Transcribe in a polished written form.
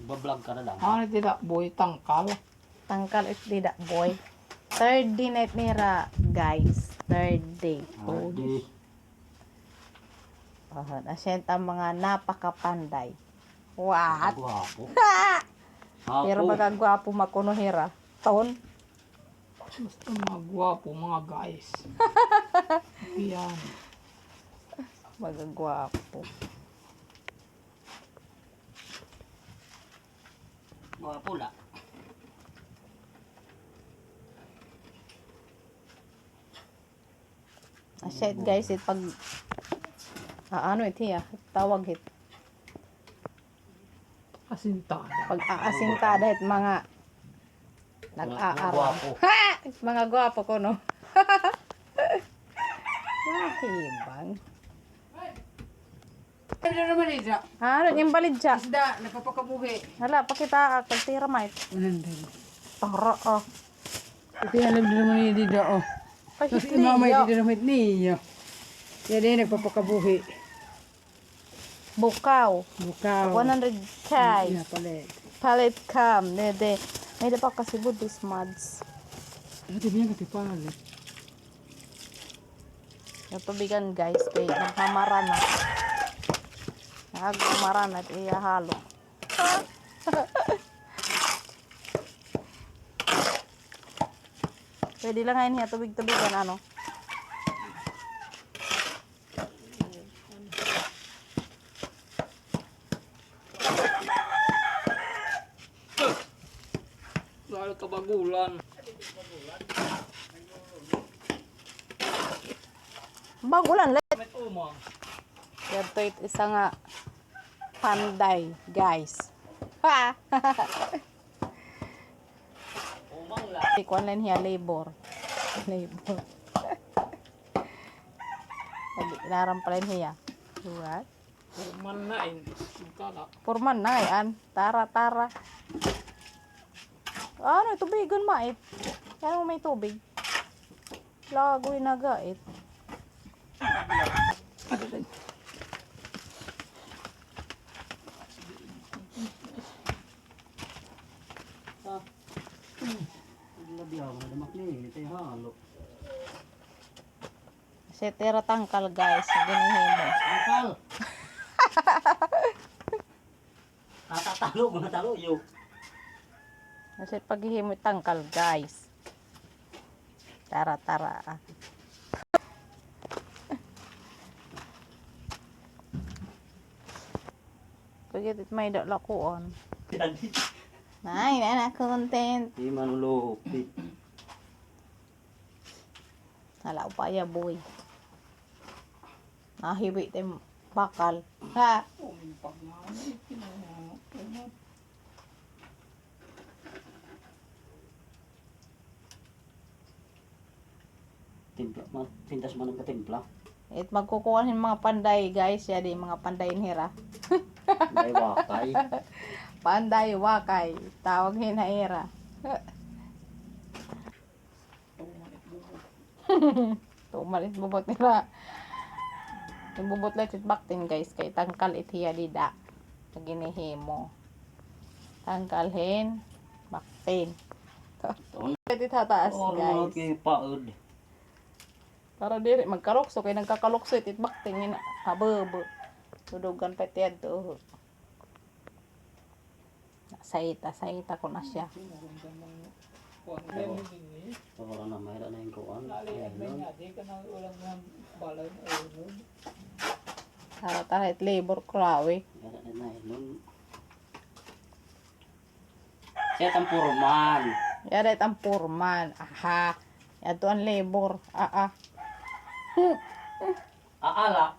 Bablog ka na lang. Ano tidak boy tangkal. Tangkal it dida boy. Third day night nira guys. Third day. Di. Asyenta mga napakapanday. What? Gwapo. Pero magagwapo makuno hira. Ton. Basta mga gwapo mga guys. Yan. Magagwapo. Mga pula. Asyet guys it pag ano it hiya. Tawag it. Asintada. Pag aasintada it mga nag-aaral. Ha! Mga gwapo ko no. Mahibang. Ano naman ito? Ano yung balidya? Isda, napapakabuhi. Hala, pakita pagtira mait. Tara oh. Ito yung alam din naman yung dida oh. Tapos Pahitli imamay yo. dito naman niya. Yan din nagpapakabuhi. Bukaw. Bukaw. 100 kay. Yan pala. Palit cam. Nede. May dapat kasi Buddhist mods. Ito niya katipalit. Yung tubigan guys. Kay nagmamara na. Nagmamara na. At ihalo. Pwede lang ngayon niya tubig-tubigan ano. Lalo kabagulan. Bagulan let. May umang. Ito isa nga panday guys. Ha! Umang lang. Ikuan lang niya labor. Labor. Inaram pala niya. What? Kurman na eh. Sugkala. Purman na yan. Tara, tara. Ano, tubigan mait. Yan mo may tubig. Lagoy na gait. Labihan mo na damakli. Ito yung halo. Setera tangkal guys. Ginihimo. Angkal! Tatatalo mo na talo yo. Kasi paghihimo tangkal guys. Tara, tara. Pagkit may lakuan. Nay, na content. Di manulo. Hala upaya boy. Nahiwi tem bakal. Ha. Timpla. Tintas man ang katimpla. It magkukuhanin mga panday guys. Yadi mga panday hira. May wakay. Panday wakay. Tawag hinaira. Tumalit bubot nila. Yung bubot lang it baktin guys. Kay tangkal it hiya dida. Paginihimo. Tangkalhin. Baktin. Ito tataas Oh, guys. kay paod. Para diri magkarokso kay nagkakalokso it baktin ina habebo. Tudugan pa tiyad to. Saita ko na siya. Wala na mayroon na yung kuwan. Tara it labor krawe. Mayroon na ilon. Siya ang purman. Yara it ang purman. Aha. Yato ang labor. Ah. Aala.